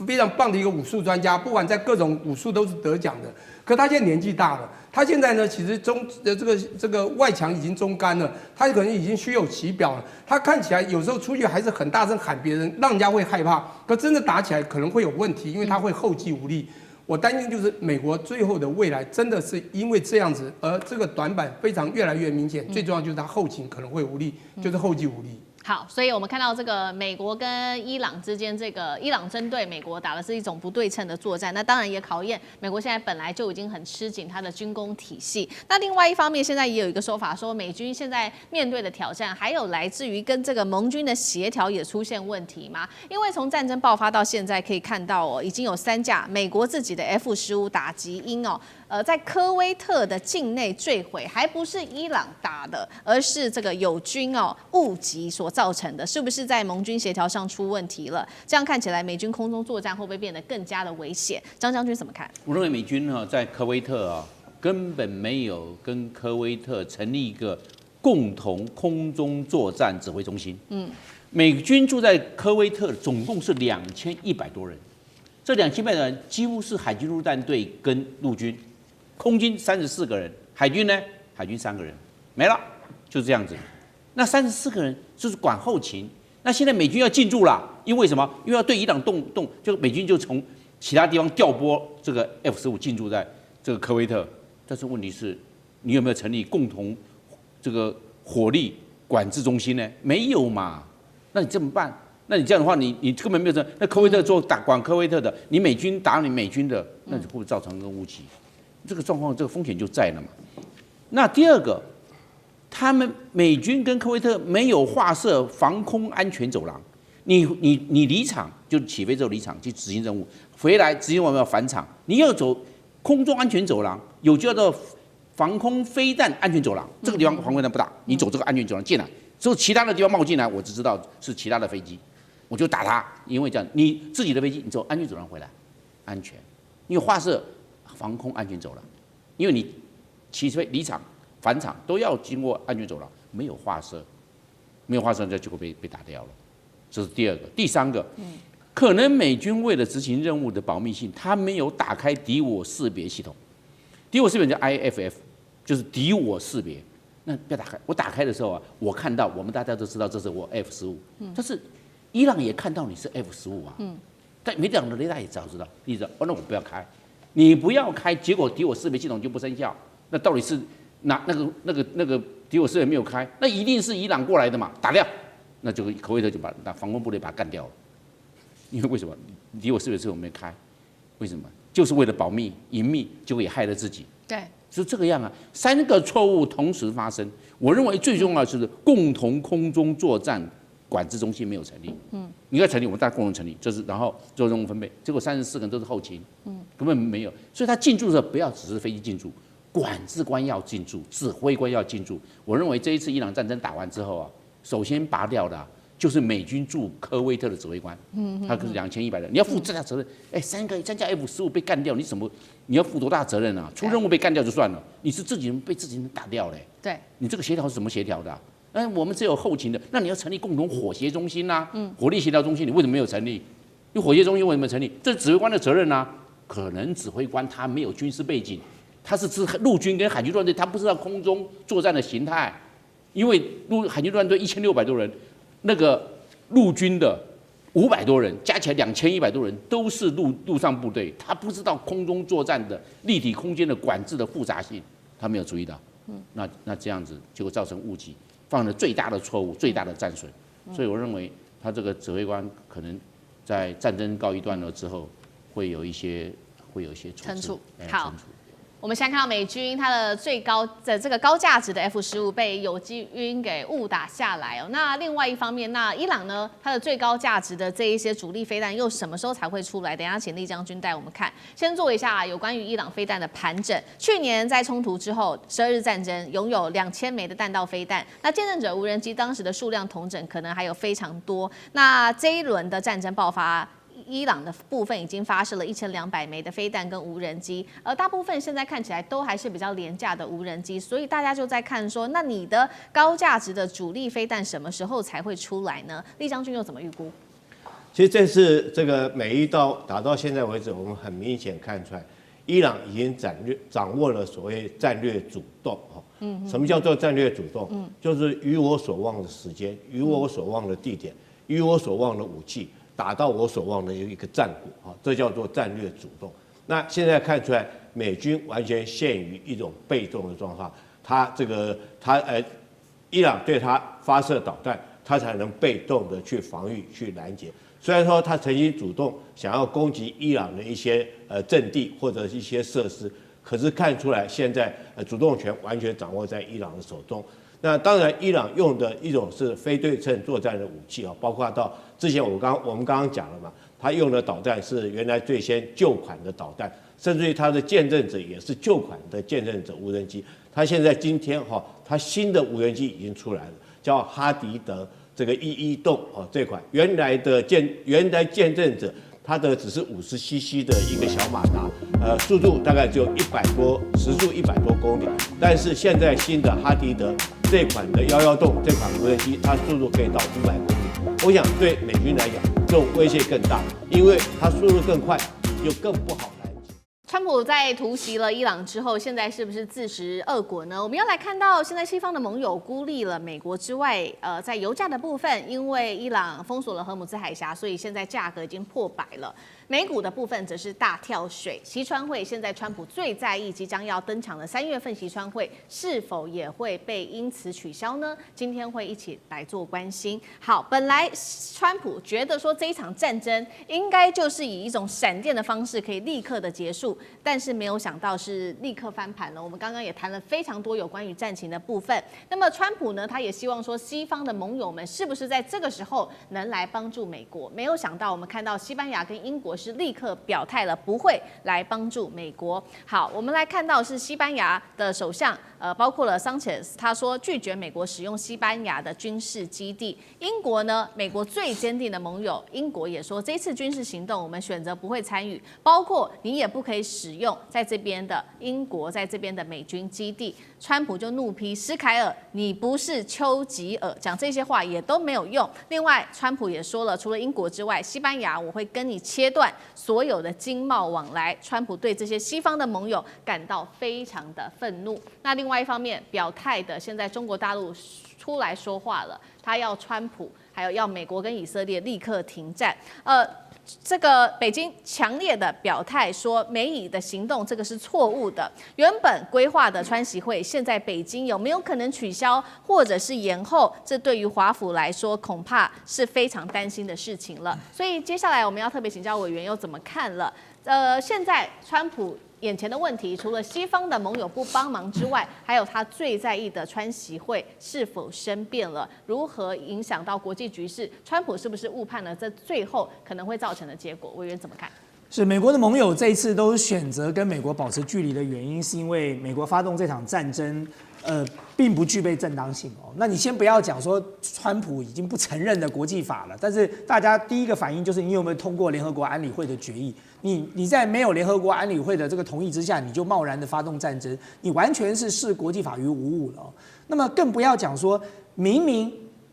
非常棒的一个武术专家，不管在各种武术都是得奖的。可他现在年纪大了，他现在呢其实这个外强已经中干了，他可能已经虚有其表了。他看起来有时候出去还是很大声喊别人，让人家会害怕。可真的打起来可能会有问题，因为他会后继无力。我担心就是美国最后的未来真的是因为这样子，而这个短板非常越来越明显。最重要就是它后勤可能会无力，就是后继无力。好，所以我们看到这个美国跟伊朗之间，这个伊朗针对美国打的是一种不对称的作战，那当然也考验美国现在本来就已经很吃紧它的军工体系。那另外一方面，现在也有一个说法说，美军现在面对的挑战，还有来自于跟这个盟军的协调也出现问题嘛？因为从战争爆发到现在可以看到已经有3架美国自己的 F-15打击鹰在科威特的境内坠毁，还不是伊朗打的，而是这个友军误击所造成的，是不是在盟军协调上出问题了？这样看起来，美军空中作战会不会变得更加的危险？张将军怎么看？我认为美军在科威特根本没有跟科威特成立一个共同空中作战指挥中心。美军住在科威特总共是2100多人，这2100多人几乎是海军陆战队跟陆军。空军34个人，海军呢？海军3个人，没了，就这样子。那34个人就是管后勤。那现在美军要进驻了，因为什么？因为要对伊朗动，就美军就从其他地方调拨这个 F-15进驻在这个科威特。但是问题是，你有没有成立共同这个火力管制中心呢？没有嘛？那你怎么办？那你这样的话，你根本没有这。那科威特管科威特的，你美军打你美军的，那你会不会造成个误击？这个状况，这个风险就在了嘛。那第二个，他们美军跟科威特没有划设防空安全走廊，你离场就起飞之后离场去执行任务，回来执行完要返场，你要走空中安全走廊，有叫做防空飞弹安全走廊，这个地方防空飞弹不打，你走这个安全走廊进来，之后其他的地方冒进来，我只知道是其他的飞机，我就打它，因为这样你自己的飞机你走安全走廊回来，安全，因为划设防空安全走廊，因为你起飞、离场、返场都要经过安全走廊，没有发射，没有发射就会被打掉了。这是第二个，第三个，可能美军为了执行任务的保密性，他没有打开敌我识别系统。敌我识别叫 IFF， 就是敌我识别。那不要打开，我打开的时候啊，我看到我们大家都知道这是我 F-15，但是伊朗也看到你是 F-15啊，但美党的雷达也早知道，你知道，那我不要开，你不要开，结果敌我识别系统就不生效。那到底是那个敌我识别没有开，那一定是伊朗过来的嘛，打掉，那就科威特就把防空部队把它干掉了。因为为什么敌我识别系统没开？为什么？就是为了保密、隐秘，结果也害了自己。对。是这个样啊，3个错误同时发生。我认为最重要的是共同空中作战管制中心没有成立。应该成立，我们大家共同成立，就是然后做任务分配。结果34个人都是后勤，根本没有。所以他进驻的时候不要只是飞机进驻，管制官要进驻，指挥官要进驻。我认为这一次伊朗战争打完之后啊，首先拔掉的就是美军驻科威特的指挥官，他可是2100人，你要负最大责任。3架 F-15被干掉，你要负多大责任啊？出任务被干掉就算了，你是自己人被自己人打掉嘞。对，你这个协调是怎么协调的我们只有后勤的，那你要成立共同火协中心呐，火力协调中心，你为什么没有成立？因为火协中心为什么成立？这是指挥官的责任啊。可能指挥官他没有军事背景，他是陆军跟海军陆战队，他不知道空中作战的形态，因为海军陆战队1600多人。那个陆军的500多人，加起来2100多人，都是陆上部队，他不知道空中作战的立体空间的管制的复杂性，他没有注意到。那这样子就会造成误击，犯了最大的错误，最大的战损。所以我认为他这个指挥官可能在战争告一段落之后，会有一些惩处。好。我们现在看到美军它的最高的这个高价值的 F-15被友机军给误打下来哦。那另外一方面，那伊朗呢，它的最高价值的这一些主力飞弹又什么时候才会出来？等一下请厉将军带我们看。先做一下有关于伊朗飞弹的盘整。去年在冲突之后，12日战争拥有2000枚的弹道飞弹。那见证者无人机当时的数量统整可能还有非常多。那这一轮的战争爆发。伊朗的部分已经发射了1200枚的飞弹跟无人机，而大部分现在看起来都还是比较廉价的无人机，所以大家就在看说，那你的高价值的主力飞弹什么时候才会出来呢？厉将军又怎么预估？其实这次这个每一刀打到现在为止，我们很明显看出来，伊朗已经掌握了所谓战略主动什么叫做战略主动？就是于我所望的时间，于我所望的地点，于我所望的武器。打到我所望的一个战果这叫做战略主动。那现在看出来，美军完全陷于一种被动的状况。伊朗对他发射导弹，他才能被动的去防御、去拦截。虽然说他曾经主动想要攻击伊朗的一些阵地或者一些设施，可是看出来现在主动权完全掌握在伊朗的手中。那当然，伊朗用的一种是非对称作战的武器包括到之前我们刚刚讲了嘛，他用的导弹是原来最先旧款的导弹，甚至于他的见证者也是旧款的见证者无人机。他现在今天他新的无人机已经出来了，叫哈迪德这个11洞这款原来见证者。它的只是50cc 的一个小马达，速度大概只有时速100多公里，但是现在新的哈迪德这款的11洞这款无人机，它速度可以到500公里。我想对美军来讲，这种威胁更大，因为它速度更快，又更不好拦截。川普在突袭了伊朗之后，现在是不是自食恶果呢？我们要来看到，现在西方的盟友孤立了美国之外，在油价的部分，因为伊朗封锁了荷姆兹海峡，所以现在价格已经破100了。美股的部分则是大跳水，习川会现在川普最在意即将要登场的3月份习川会是否也会被因此取消呢？今天会一起来做关心。好，本来川普觉得说这一场战争应该就是以一种闪电的方式可以立刻的结束，但是没有想到是立刻翻盘了。我们刚刚也谈了非常多有关于战情的部分。那么川普呢，他也希望说西方的盟友们是不是在这个时候能来帮助美国？没有想到我们看到西班牙跟英国是立刻表态了，不会来帮助美国。好，我们来看到是西班牙的首相，包括了桑切斯，他说拒绝美国使用西班牙的军事基地。英国呢，美国最坚定的盟友，英国也说这次军事行动我们选择不会参与，包括你也不可以使用在这边的英国在这边的美军基地。川普就怒批施凯尔，你不是丘吉尔，讲这些话也都没有用。另外，川普也说了，除了英国之外，西班牙我会跟你切断所有的经贸往来。川普对这些西方的盟友感到非常的愤怒。那另外一方面，表态的现在中国大陆出来说话了，他要川普，还有要美国跟以色列立刻停战。这个北京强烈的表态说，美以的行动这个是错误的。原本规划的川习会，现在北京有没有可能取消或者是延后？这对于华府来说，恐怕是非常担心的事情了。所以接下来我们要特别请教委员又怎么看了？现在川普眼前的问题，除了西方的盟友不帮忙之外，还有他最在意的川习会是否生变了，如何影响到国际局势？川普是不是误判了这最后可能会造成的结果？委员怎么看？是美国的盟友这一次都选择跟美国保持距离的原因，是因为美国发动这场战争，并不具备正当性哦。那你先不要讲说川普已经不承认的国际法了，但是大家第一个反应就是你有没有通过联合国安理会的决议？你在没有联合国安理会的这个同意之下，你就贸然的发动战争，你完全是视国际法于无物了哦。那么更不要讲说，明明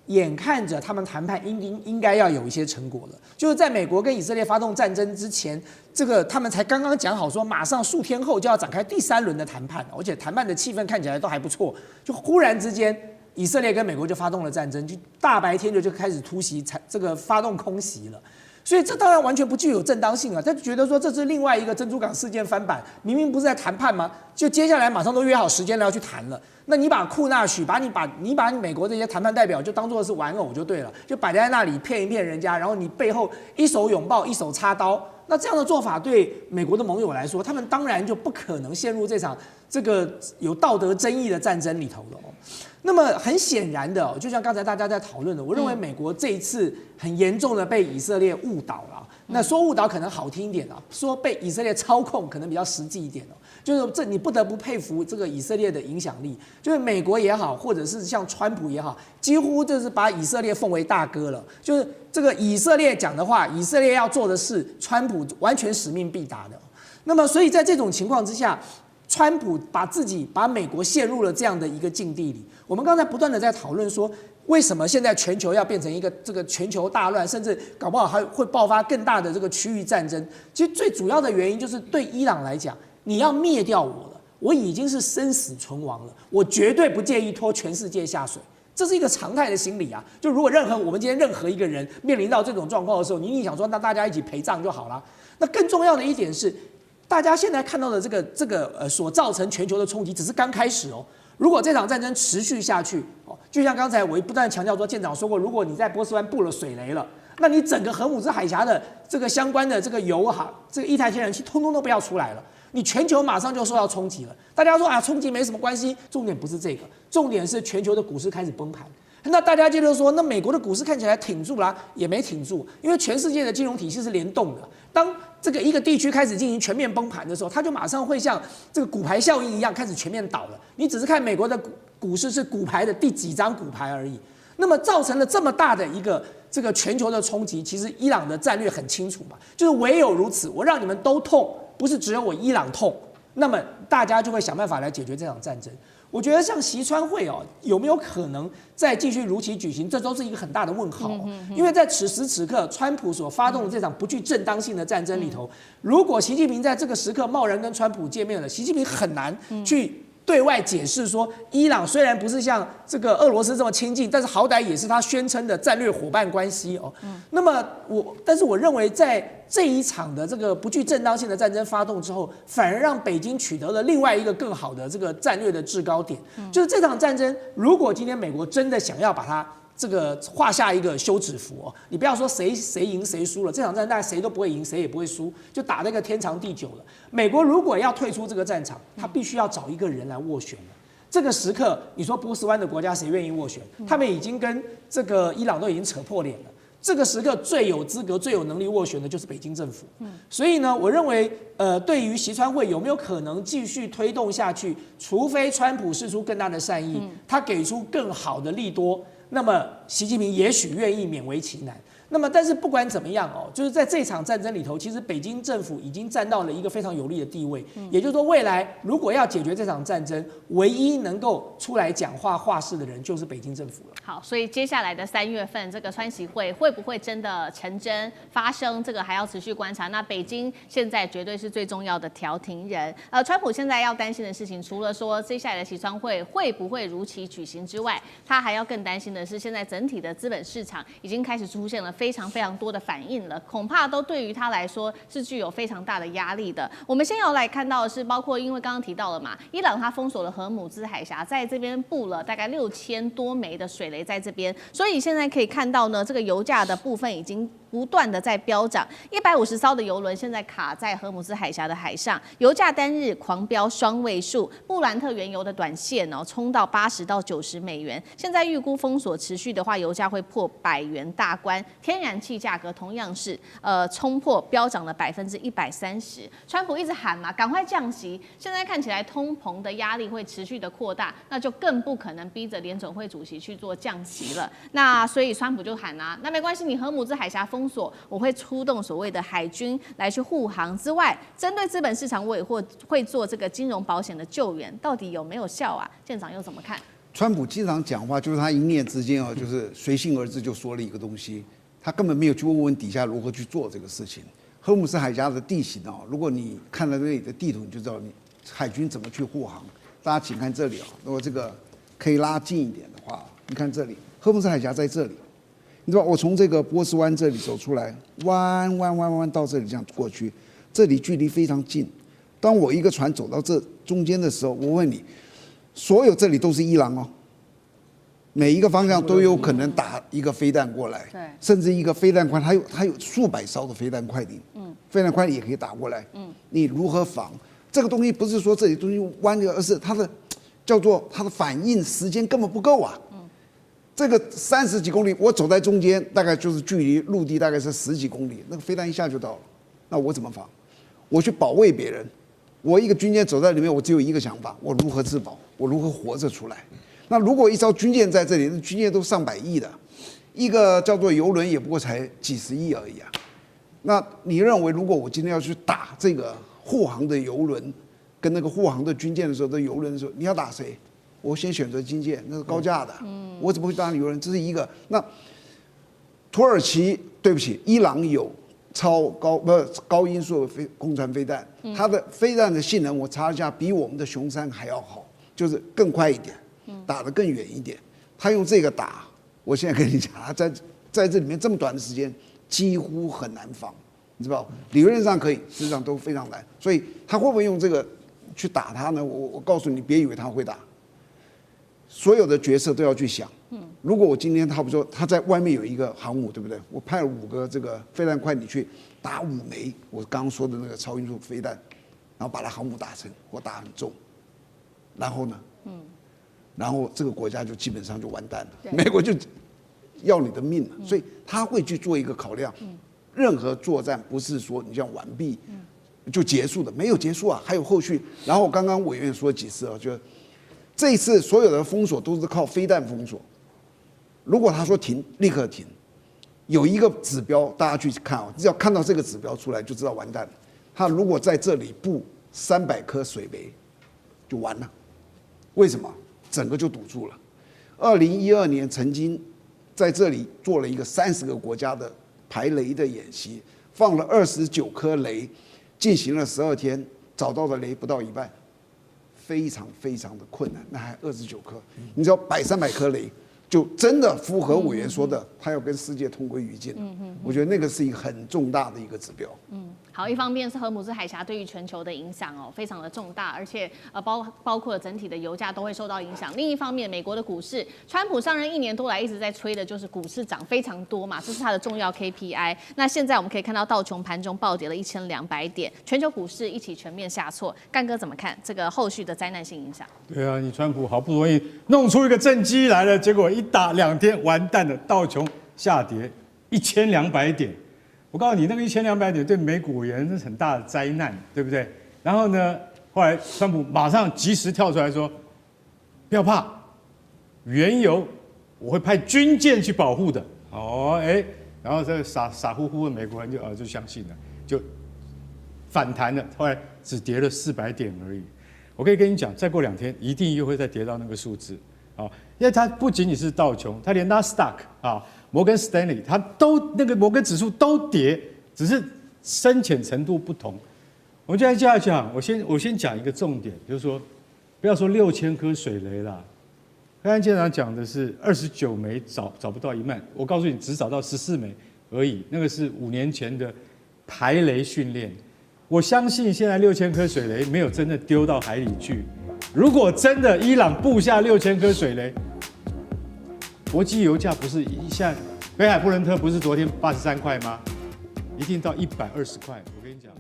眼看着他们谈判应该要有一些成果了，就是在美国跟以色列发动战争之前，这个他们才刚刚讲好说，马上数天后就要展开第3轮的谈判，而且谈判的气氛看起来都还不错，就忽然之间，以色列跟美国就发动了战争，就大白天就开始突袭，这个发动空袭了。所以这当然完全不具有正当性啊！他就觉得说这是另外一个珍珠港事件翻版，明明不是在谈判吗？就接下来马上都约好时间了要去谈了。那你把库纳许把你美国这些谈判代表就当作是玩偶就对了，就摆在那里骗一骗人家，然后你背后一手拥抱一手插刀。那这样的做法对美国的盟友来说，他们当然就不可能陷入这场这个有道德争议的战争里头了哦。那么很显然的，就像刚才大家在讨论的，我认为美国这一次很严重的被以色列误导了。那说误导可能好听一点啊，说被以色列操控可能比较实际一点哦。就是这你不得不佩服这个以色列的影响力，就是美国也好，或者是像川普也好，几乎就是把以色列奉为大哥了。就是这个以色列讲的话，以色列要做的事，川普完全使命必达的。那么，所以在这种情况之下，川普把美国陷入了这样的一个境地里。我们刚才不断的在讨论说，为什么现在全球要变成一个这个全球大乱，甚至搞不好还会爆发更大的这个区域战争？其实最主要的原因就是对伊朗来讲，你要灭掉我了，我已经是生死存亡了，我绝对不介意拖全世界下水。这是一个常态的心理啊！就如果我们今天任何一个人面临到这种状况的时候，你一定想说，那大家一起陪葬就好了。那更重要的一点是，大家现在看到的这个所造成全球的冲击只是刚开始哦。如果这场战争持续下去哦，就像刚才我不断强调说，舰长说过，如果你在波斯湾布了水雷了，那你整个荷姆兹海峡的这个相关的这个油哈，这个液态天然气通通都不要出来了。你全球马上就受到冲击了。大家说啊，冲击没什么关系，重点不是这个，重点是全球的股市开始崩盘。那大家接着说，那美国的股市看起来挺住啦，也没挺住，因为全世界的金融体系是联动的。当这个一个地区开始进行全面崩盘的时候，它就马上会像这个骨牌效应一样开始全面倒了。你只是看美国的股市是骨牌的第几张骨牌而已。那么造成了这么大的一个这个全球的冲击，其实伊朗的战略很清楚嘛，就是唯有如此，我让你们都痛，不是只有我伊朗痛，那么大家就会想办法来解决这场战争。我觉得像习川会哦，有没有可能再继续如期举行，这都是一个很大的问号哦。因为在此时此刻，川普所发动的这场不具正当性的战争里头，如果习近平在这个时刻贸然跟川普见面了，习近平很难去对外解释说，伊朗虽然不是像这个俄罗斯这么亲近，但是好歹也是他宣称的战略伙伴关系哦。那么但是我认为在这一场的这个不具正当性的战争发动之后，反而让北京取得了另外一个更好的这个战略的制高点，就是这场战争，如果今天美国真的想要把它这个画下一个休止符哦，你不要说谁赢谁输了，这场战争大家谁都不会赢，谁也不会输，就打那个天长地久了。美国如果要退出这个战场，他必须要找一个人来斡旋了。这个时刻，你说波斯湾的国家谁愿意斡旋？他们已经跟这个伊朗都已经扯破脸了。这个时刻最有资格、最有能力斡旋的就是北京政府。所以呢，我认为，对于习川会有没有可能继续推动下去，除非川普释出更大的善意，他给出更好的利多，那么习近平也许愿意勉为其难。那么，但是不管怎么样哦，就是在这场战争里头，其实北京政府已经站到了一个非常有利的地位。也就是说，未来如果要解决这场战争，唯一能够出来讲话话事的人就是北京政府了。好，所以接下来的3月份，这个川习会会不会真的成真发生，这个还要持续观察。那北京现在绝对是最重要的调停人。川普现在要担心的事情，除了说接下来的习川会会不会如期举行之外，他还要更担心的是，现在整体的资本市场已经开始出现了非常多的反应了，恐怕都对于他来说是具有非常大的压力的。我们先要来看到的是，包括因为刚刚提到了嘛，伊朗它封锁了荷姆兹海峡，在这边布了大概6000多枚的水雷在这边，所以现在可以看到呢，这个油价的部分已经不断的在飙涨，150艘的油轮现在卡在荷姆兹海峡的海上，油价单日狂飙双位数，布兰特原油的短线哦冲到80到90美元，现在预估封锁持续的话，油价会破100元大关，天然气价格同样是冲破飙涨了130%。川普一直喊嘛，赶快降息，现在看起来通膨的压力会持续的扩大，那就更不可能逼着联准会主席去做降息了。那所以川普就喊啊，那没关系，你荷姆兹海峡封锁，我会出动所谓的海军来去护航之外，针对资本市场，我也会做这个金融保险的救援，到底有没有效啊？舰长又怎么看？川普经常讲话，就是他一念之间啊，就是随性而至就说了一个东西，他根本没有去问底下如何去做这个事情。荷姆斯海峡的地形啊，如果你看到这里的地图，你就知道你海军怎么去护航。大家请看这里啊，如果这个可以拉近一点的话，你看这里，荷姆斯海峡在这里。你知道我从这个波斯湾这里走出来，弯到这里这样过去，这里距离非常近。当我一个船走到这中间的时候，我问你，所有这里都是伊朗哦，每一个方向都有可能打一个飞弹过来，对，甚至一个飞弹快，它有数百艘的飞弹快艇，飞弹快艇也可以打过来，你如何防？这个东西不是说这里东西弯的，而是它的叫做它的反应时间根本不够啊。这个30几公里，我走在中间，大概就是距离陆地大概是10几公里，那个飞弹一下就到了，那我怎么防？我去保卫别人，我一个军舰走在里面，我只有一个想法：我如何自保，我如何活着出来。那如果一艘军舰在这里，那军舰都上百亿的，一个叫做油轮也不过才几十亿而已啊。那你认为，如果我今天要去打这个护航的油轮，跟那个护航的军舰的时候，这油轮的时候，你要打谁？我先选择军舰，那是高价的，我怎么会打油轮？这是一个。那土耳其，对不起，伊朗有高音速空船飞弹，它的飞弹的性能我查一下，比我们的雄三还要好，就是更快一点，打得更远一点。他用这个打，我现在跟你讲，他在这里面这么短的时间，几乎很难防，你知道？理论上可以，实际上都非常难。所以他会不会用这个去打他呢？我告诉你，别以为他会打。所有的角色都要去想。如果我今天他不说他在外面有一个航母，对不对？我派了5个这个飞弹快艇去打5枚我刚刚说的那个超音速飞弹，然后把它航母打沉或打很重，然后呢？然后这个国家就基本上就完蛋了，美国就要你的命了。所以他会去做一个考量。任何作战不是说你这样完毕就结束的，没有结束啊，还有后续。然后刚刚委员说几次啊，就这一次所有的封锁都是靠飞弹封锁。如果他说停，立刻停。有一个指标，大家去看啊，只要看到这个指标出来，就知道完蛋了。他如果在这里布300颗水雷，就完了。为什么？整个就堵住了。2012年曾经在这里做了一个30个国家的排雷的演习，放了29颗雷，进行了12天，找到的雷不到1半。非常非常的困难，那还29颗，你只要摆300颗雷，就真的符合委员说的，他要跟世界同归于尽了。我觉得那个是一个很重大的一个指标。好，一方面是荷姆兹海峡对于全球的影响非常的重大，而且包括整体的油价都会受到影响。另一方面，美国的股市，川普上任1年多来一直在吹的就是股市涨非常多嘛，这是他的重要 KPI。那现在我们可以看到道琼盘中暴跌了1200点，全球股市一起全面下挫。干哥怎么看这个后续的灾难性影响？对啊，你川普好不容易弄出一个政绩来了，结果一打2天完蛋了，道琼下跌1200点。我告诉你，那个1200点对美股而言是很大的灾难，对不对？然后呢，后来川普马上及时跳出来说，不要怕，原油我会派军舰去保护的。然后这个傻乎乎的美国人就相信了，就反弹了，后来只跌了400点而已。我可以跟你讲，再过2天一定又会再跌到那个数字啊，因为它不仅仅是道琼，它连纳斯达克啊、摩根斯丹利，它都那个摩根指数都跌，只是深浅程度不同。我们就来这样讲，我先讲一个重点，就是说，不要说6000颗水雷啦。刚才舰长讲的是29枚找不到1万，我告诉你，只找到14枚而已，那个是5年前的排雷训练。我相信现在6000颗水雷没有真的丢到海里去。如果真的伊朗布下6000颗水雷，国际油价不是像北海布伦特不是昨天83块吗？一定到120块。我跟你讲。